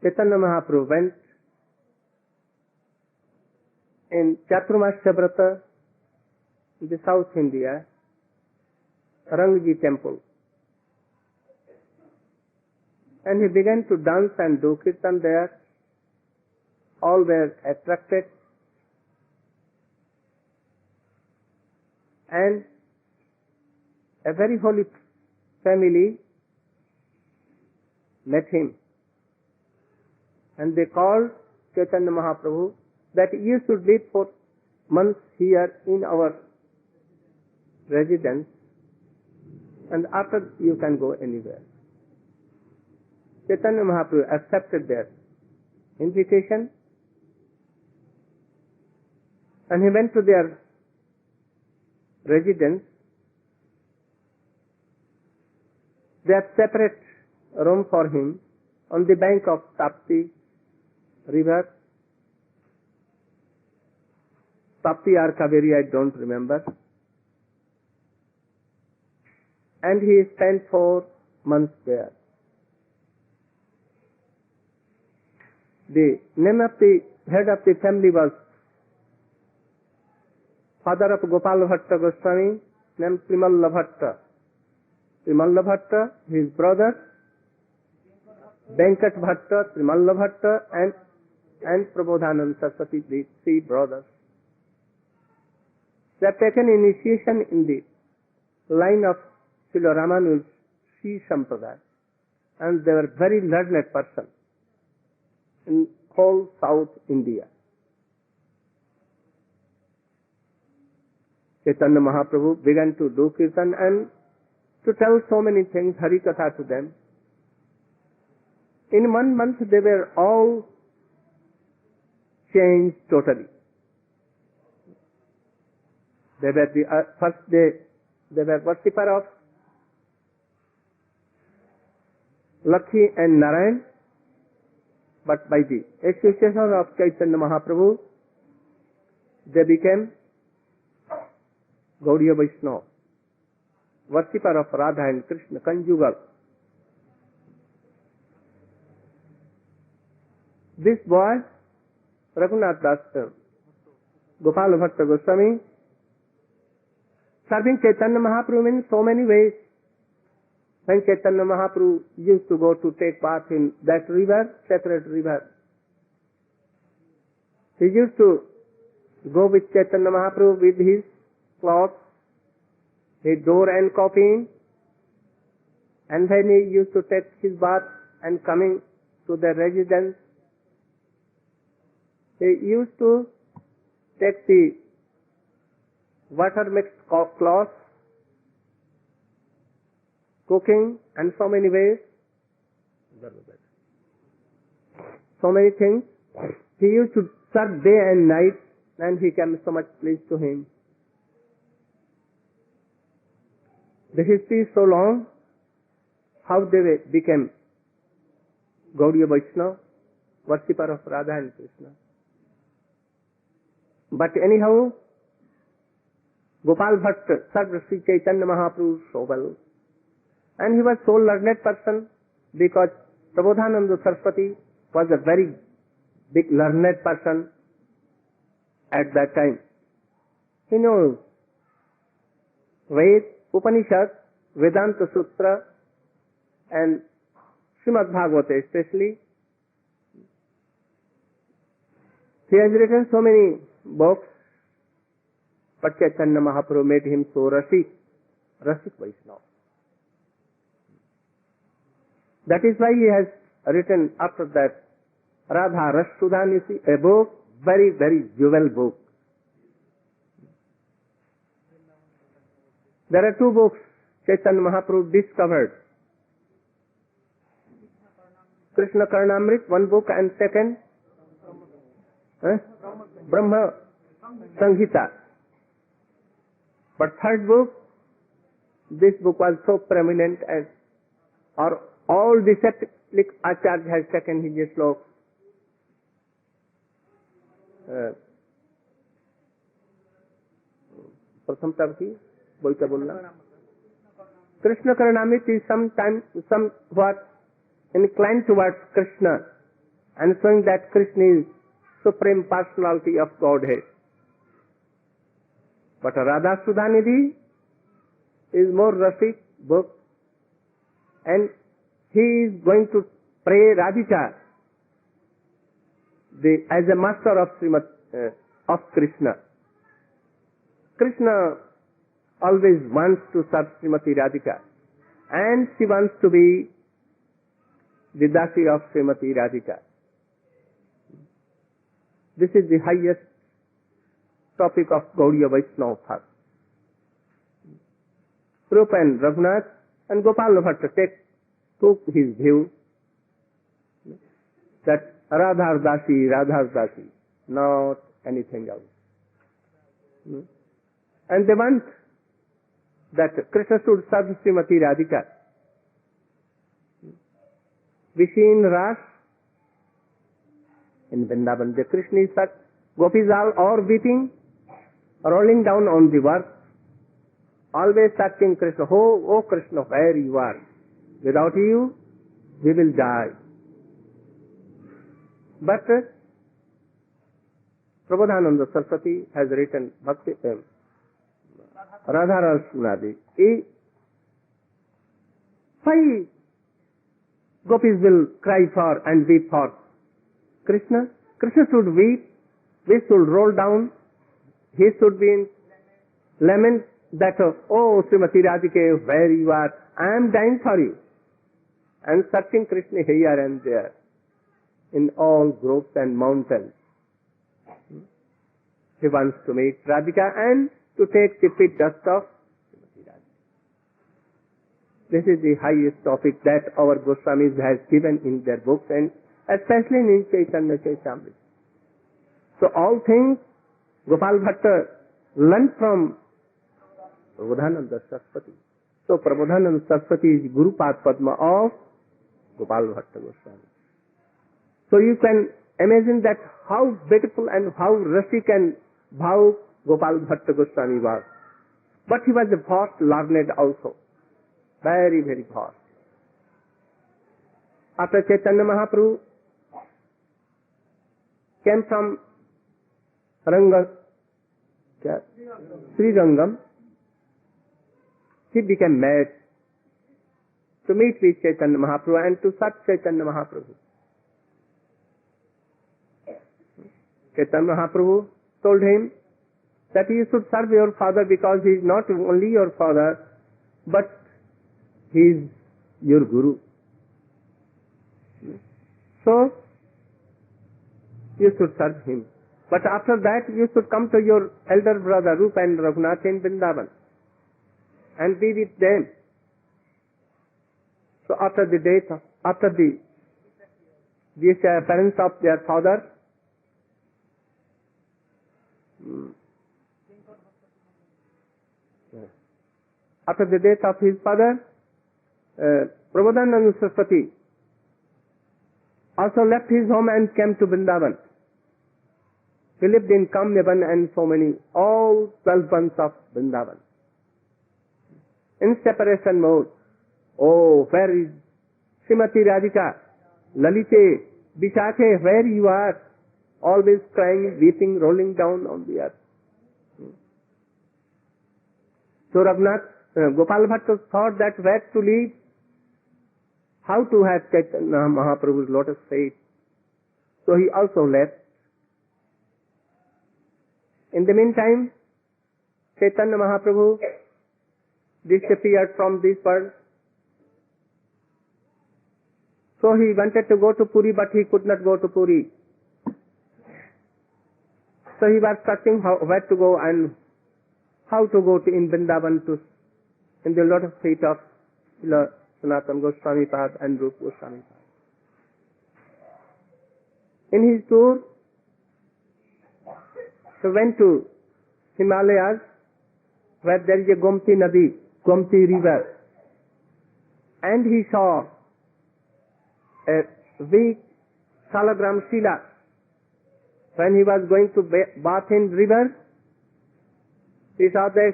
Chaitanya Mahaprabhu went in Chaturmasya Vrata in the South India, Rangji temple. And he began to dance and do kirtan there. All were attracted. And a very holy family met him. And they called Chaitanya Mahaprabhu that you should live for months here in our residence, and after you can go anywhere. Chaitanya Mahaprabhu accepted their invitation, and he went to their residence. They have separate room for him on the bank of Tapti river. Tapti or Kaveri, I don't remember. And he spent 4 months there. The name of the head of the family was father of Gopal Bhatta Goswami, named Primalla Bhatta. Primalla Bhatta, his brother, Venkat Bhatta, Primalla Bhatta, and Prabodhananda Saraswati, the 3 brothers. They have taken initiation in the line of Srila Ramanuja Sri Sampradaya, and they were very learned person in whole South India. Chaitanya Mahaprabhu began to do kirtan and to tell so many things, Hari Katha to them. In 1 month they were all changed totally. They were the first day they were worshipper of Lakhi and Narayan, but by the association of Chaitanya Mahaprabhu, they became Gaudiya Vaishnava, worshipper of Radha and Krishna, conjugal. This boy, Raghunath Das, Gopal Bhatta Goswami, serving Chaitanya Mahaprabhu in so many ways. When Chaitanya Mahaprabhu used to go to take bath in that river, sacred river, he used to go with Chaitanya Mahaprabhu with his cloth, his door and copying, and when he used to take his bath and coming to the residence, he used to take the water mixed cloth, cooking, and so many ways, so many things. He used to serve day and night, and he came so much pleased to him. The history is so long, how they became Gaudiya Vaishnava, worshipper of Radha and Krishna. But anyhow, Gopal Bhatta served Sri Chaitanya Mahaprabhu so well. And he was so learned person because Prabodhananda Saraswati was a very big learned person at that time. He knows Ved, Upanishad, Vedanta Sutra, and Srimad Bhagavata especially. He has written so many books, but Chaitanya Mahaprabhu made him so Rasik Vaishnava. That is why he has written after that Radha Rasudhanisi, a book, very, very jewel book. There are 2 books Chaitanya Mahaprabhu discovered. Krishna Karnamrit, 1 book, and second, Brahma Sanghita. But 3rd book, this book was so prominent as, or all the Catholic Acharya has taken his slok. प्रथम तब की बोल क्या बोलना Krishna Karnamrit is somewhat inclined towards Krishna and showing that Krishna is Supreme Personality of Godhead. But Radha Sudhanidhi is more rustic book, and he is going to pray Radhika as a master of of Krishna. Krishna always wants to serve Srimati Radhika, and she wants to be the Dasi of Srimati Radhika. This is the highest topic of Gaudiya Vaishnava Bhakti. Rupa and Raghunath and Gopal Bhatta took his view that Radha Dasi, not anything else. And they want that Krishna should serve Srimati Radhika. We see in Ras, in Vrindavan, the Krishna is such, gopis are all weeping, rolling down on the earth, always searching Krishna. Oh Krishna, where you are? Without you, we will die. But Prabodhananda Saraswati has written Bhakti Radha Sunadi. Why gopis will cry for and weep for Krishna? Krishna should weep, we should roll down, he should be in lament that, oh Srimati Radhika, where you are, I am dying for you. And searching Krishna here and there, in all groves and mountains. He wants to meet Radhika and to take the feet dust of Srimati Radhika. This is the highest topic that our Goswamis has given in their books, and especially in Chaitanya Charitamrita. So all things Gopal Bhatta learned from Prabodhananda Saraswati. So Prabodhananda Saraswati is Guru Padma of Gopal Bhatta Goswami. So you can imagine that how beautiful and how rustic and how Gopal Bhatta Goswami was. But he was a vast learned also. Very, very vast. After Chaitanya Mahaprabhu came from Sri Rangam, he became mad to meet with Chaitanya Mahaprabhu and to serve Chaitanya Mahaprabhu. Chaitanya Mahaprabhu told him that you should serve your father because he is not only your father, but he is your guru. So, you should serve him. But after that, you should come to your elder brother Rupa and Raghunath in Vrindavan and be with them. So after the disappearance of their father, after the death of his father, Prabodhananda Saraswati also left his home and came to Vrindavan. He lived in Kamyavan and so many, all 12 months of Vrindavan. In separation mode. Oh, where is Srimati Radhika? Lalite, Vishakhe, where you are? Always crying, weeping, rolling down on the earth. So Gopal Bhatta thought that where to live, how to have Chaitanya Mahaprabhu's lotus feet. So he also left. In the meantime, Chaitanya Mahaprabhu disappeared from this world. So he wanted to go to Puri, but he could not go to Puri. So he was searching where to go and how to go to in Vrindavan to in the lotus feet of Sanatana Goswami Pad and Rupa Goswami Pad. In his tour, he went to Himalayas where there is a Gomti Nadi, Gomti river, and he saw a weak salagram Shila. When he was going to bath in river, he saw that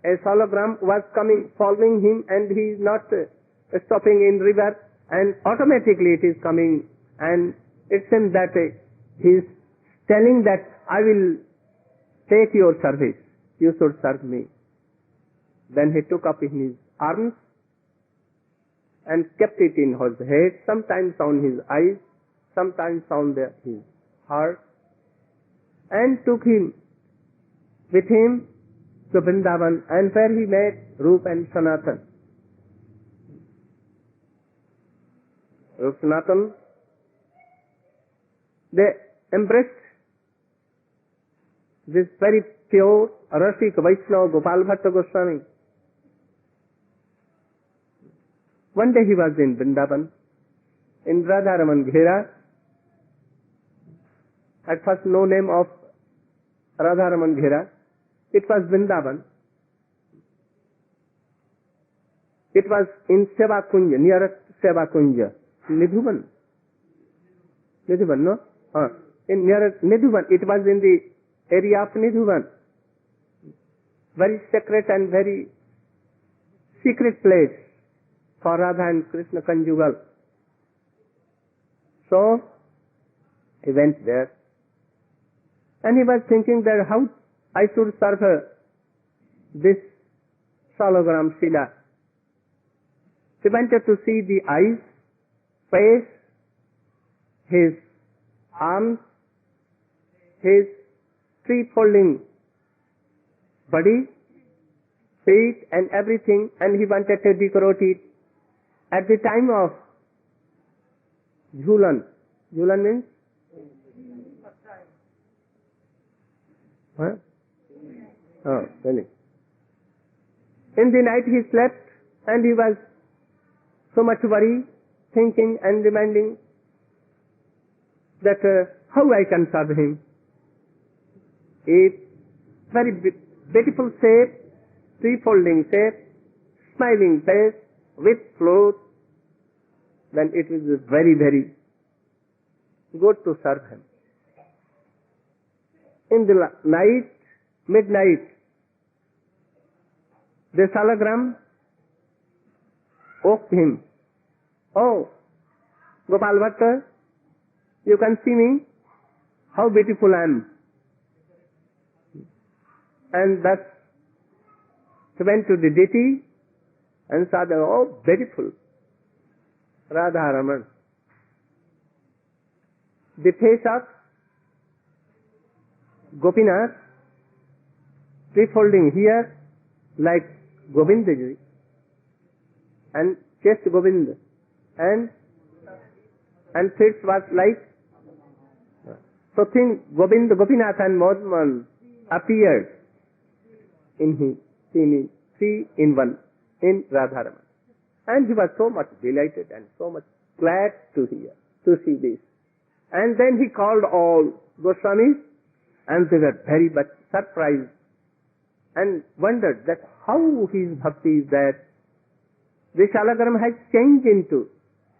a salagram was coming, following him, and he is not stopping in river, and automatically it is coming and it seems that he is telling that I will take your service, you should serve me. Then he took up in his arms and kept it in his head, sometimes on his eyes, sometimes on his heart, and took him with him to Vrindavan, and where he met Rup and Sanatan. Rup Sanatan, they embraced this very pure Rasik Vaishnava Gopal Bhatta Goswami. One day he was in Vrindavan, in Radharaman Ghera. At first no name of Radharaman Ghera. It was Vrindavan. It was in Seva Kunja, near Seva Kunja. Nidhuvan. Nidhuvan, no? In near Nidhuvan. It was in the area of Nidhuvan. Very sacred and very secret place for Radha and Krishna conjugal. So, he went there. And he was thinking that how I should serve this Salagram Shila. He wanted to see the eyes, face, his arms, his three-folding body, feet and everything, and he wanted to decorate it. At the time of Jhulan. Jhulan means? Huh? Oh, really. In the night he slept and he was so much worried, thinking and demanding that how I can serve him. A very beautiful shape, three-folding shape, smiling face, with clothes, then it is very, very good to serve him. In the night, midnight, the Salagram woke him. Oh, Gopal Bhatta, you can see me, how beautiful I am. And thus he went to the deity and saw that, oh, beautiful, Radha Raman. The face of Gopinath, three-folding here like Govindaji, and chest Govinda, and feet was like, so think Gopinath and Madhavan appeared in him, seen three in one, in Radharaman. And he was so much delighted and so much glad to see this. And then he called all Goswamis, and they were very much surprised and wondered that how his bhakti is that this Salagram has changed into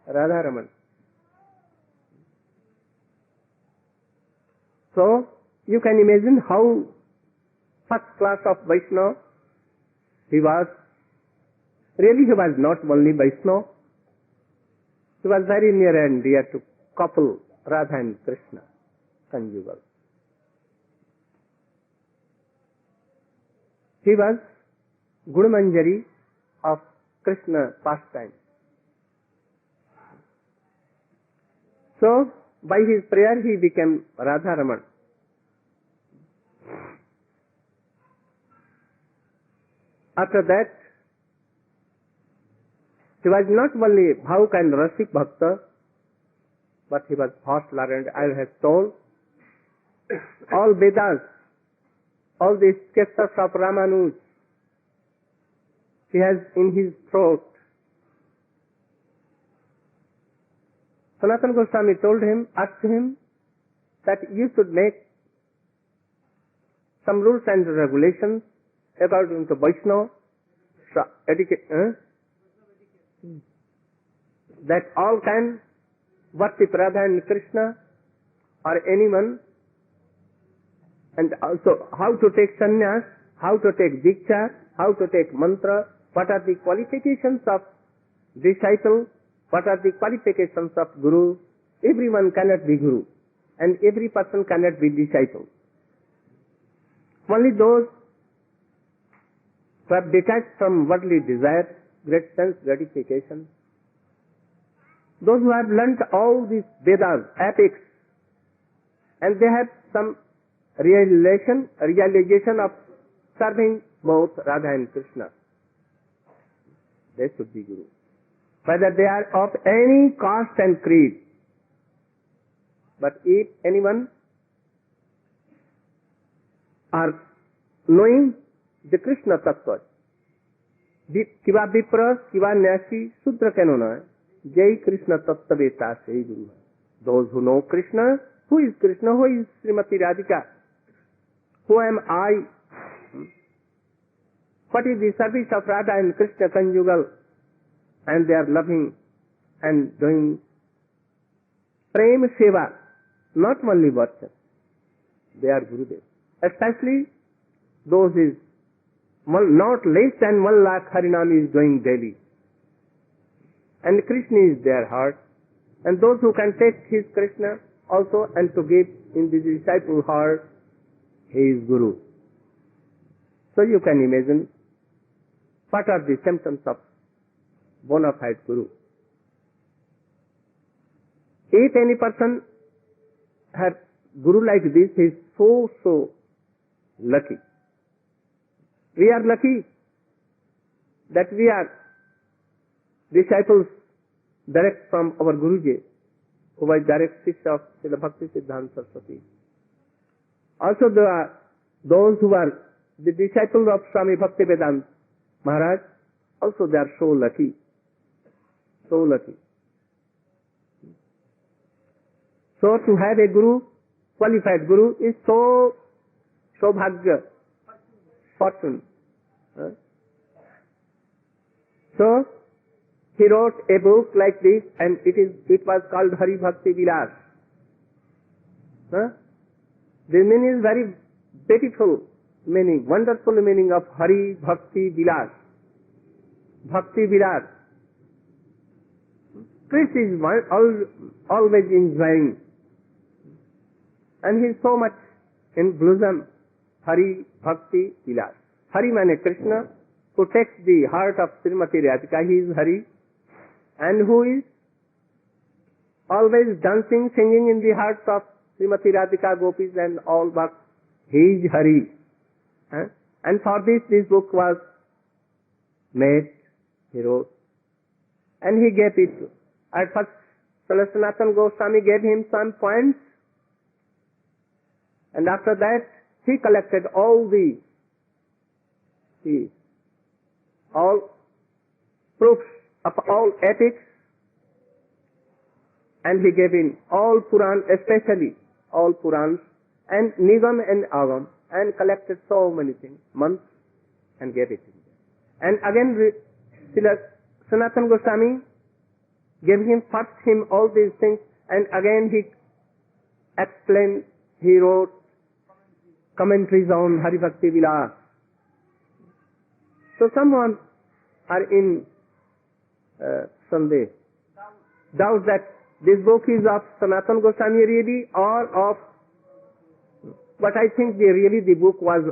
Radharaman. So, you can imagine how first class of Vaishnava he was. Really he was not only Vaishnava, he was very near and dear to couple Radha and Krishna, conjugal. He was Gunamanjari of Krishna pastime. So, by his prayer he became Radharaman. After that, he was not only Bhauk and Rasik Bhakta, but he was vast learned. I have told all Vedas, all the scriptures of Ramanuj, he has in his throat. Sanatana Goswami asked him that you should make some rules and regulations according to Vaishnava etiquette, that all can worship Radha and Krishna or anyone, and also how to take sannyas, how to take diksha, how to take mantra, what are the qualifications of disciple, what are the qualifications of guru, everyone cannot be guru, and every person cannot be disciple. Only those who have detached from worldly desire, great sense gratification, those who have learnt all these Vedas, epics, and they have some realization of serving both Radha and Krishna, they should be guru. Whether they are of any caste and creed. But if anyone are knowing the Krishna Tattva, kiva Vipra, kiva Nyasi, Sudra Kanona, Jai Krishna Tattva Veta Sei Guru. Those who know Krishna, who is Krishna, who is Srimati Radhika, who am I, what is the service of Radha and Krishna conjugal, and they are loving and doing prem seva, not only worship, they are Gurudev. Especially those is not less than 1 lakh Harinam is doing daily. And Krishna is their heart. And those who can take his Krishna also and to give in the disciple heart, he is Guru. So you can imagine what are the symptoms of bona fide Guru. If any person has Guru like this, he is so lucky. We are lucky that we are disciples direct from our Guruji, who was direct Shishya of Srila Bhakti Siddhanta Saraswati. Also those who are the disciples of Swami Bhaktivedanta Maharaj, also they are so lucky. So lucky. So to have a Guru, qualified Guru, is so bhagya, fortune. So he wrote a book like this, and it was called Hari Bhakti Vilas. The meaning is very beautiful meaning, wonderful meaning of Hari Bhakti Vilas. Bhakti Vilas. Krishna is always enjoying, and he is so much in bosom. Hari Bhakti Vilas. Hari means Krishna, who takes the heart of Srimati Radhika, he is Hari, and who is always dancing, singing in the hearts of Srimati Radhika, Gopis and all bhakts. He is Hari. And for this book was made, he wrote. And he gave it. At first, Sanatana Goswami gave him some points. And after that, he collected all proofs of all ethics, and he gave in all Puran, especially all Purans, and Nigam and Agam, and collected so many things, months, and gave it. And again, Sanatana Goswami gave him all these things, and again he explained, he wrote commentaries on Hari Bhakti Vilas. So someone are in doubt that this book is of Sanatana Goswami really or of, but I think the book was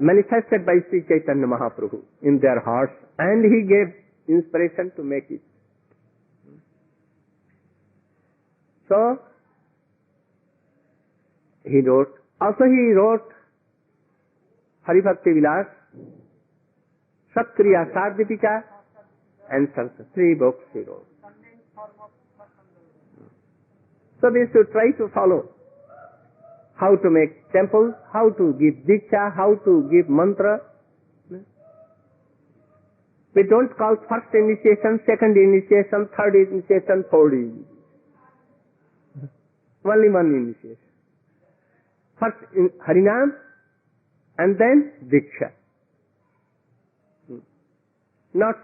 manifested by Sri Chaitanya Mahaprabhu in their hearts, and he gave inspiration to make it. So he wrote Hari Bhakti Vilas, Satkriya Sardipika, and Sanskrit. 3 books he wrote. So we should try to follow how to make temples, how to give diksha, how to give mantra. We don't call first initiation, second initiation, third initiation, fourth initiation. Only one initiation. First in Harinam, and then diksha. Not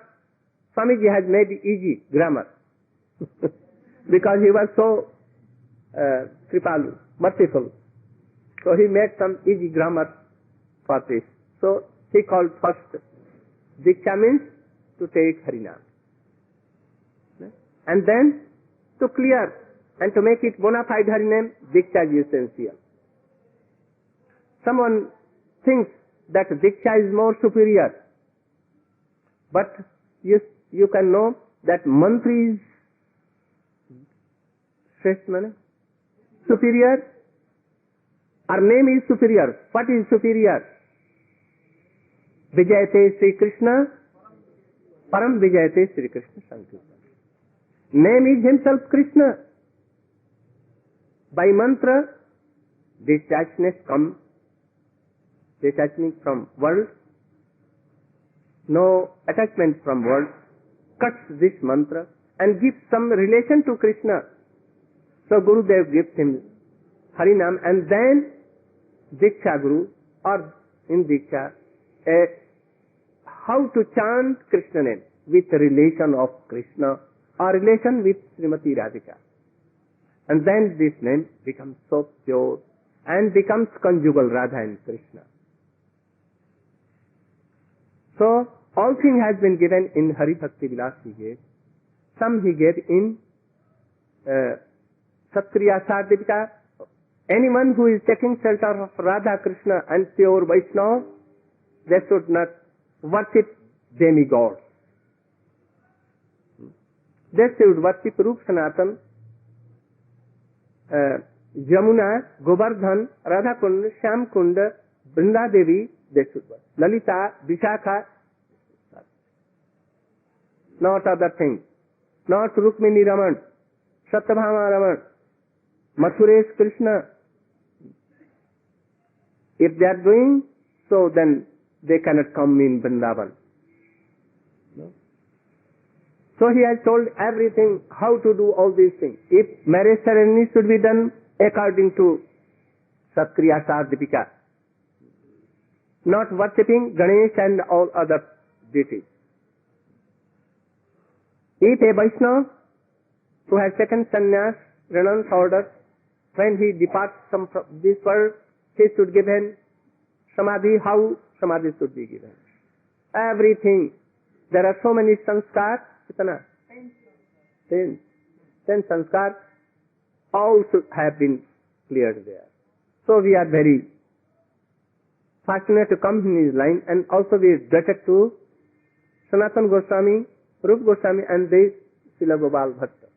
Swamiji has made easy grammar because he was so kripalu, merciful. So he made some easy grammar for this. So he called first diksha means to take Harinam, and then to clear and to make it bona fide Hari name, Diksha is essential. Someone thinks that Diksha is more superior, but you can know that mantra is Shrestha, superior. Our name is superior. What is superior? Vijayate Sri Krishna, Param Vijayate Sri Krishna Sankirtan. Name is himself Krishna. By mantra, detachedness comes, detachment from world, no attachment from world, cuts this mantra and gives some relation to Krishna. So Gurudev gives him Harinam, and then Diksha Guru, or in Diksha, how to chant Krishna name with relation of Krishna or relation with Srimati Radhika. And then this name becomes so pure and becomes conjugal Radha and Krishna. So all things has been given in Hari Bhakti Vilas he gave. Some he gave in Satkriya Sadhika. Anyone who is taking shelter of Radha, Krishna and pure Vaishnava, they should not worship demigods. They should worship Rup Sanatan, Jamuna, Govardhan, Radha Kund, Shyam Kund, Vrinda Devi, they should worship. Lalita, Vishakha, not other things. Not Rukmini Raman, Satyabhama Raman, Mathuresh Krishna. If they are doing so, then they cannot come in Vrindavan. No? So he has told everything, how to do all these things. If marriage ceremony should be done according to Satkriya Sadhipika, not worshipping Ganesh and all other deities. If a Vaishnava who has taken sannyas, renounced order, when he departs from this world, he should give him samadhi. How samadhi should be given? Everything. There are so many sanskar. Kitana? 10 sanskar. All should have been cleared there. So we are very fortunate to come in his line, and also we are indebted to Sanatana Goswami, Rupa Goswami and the Srila Gopal Bhatta.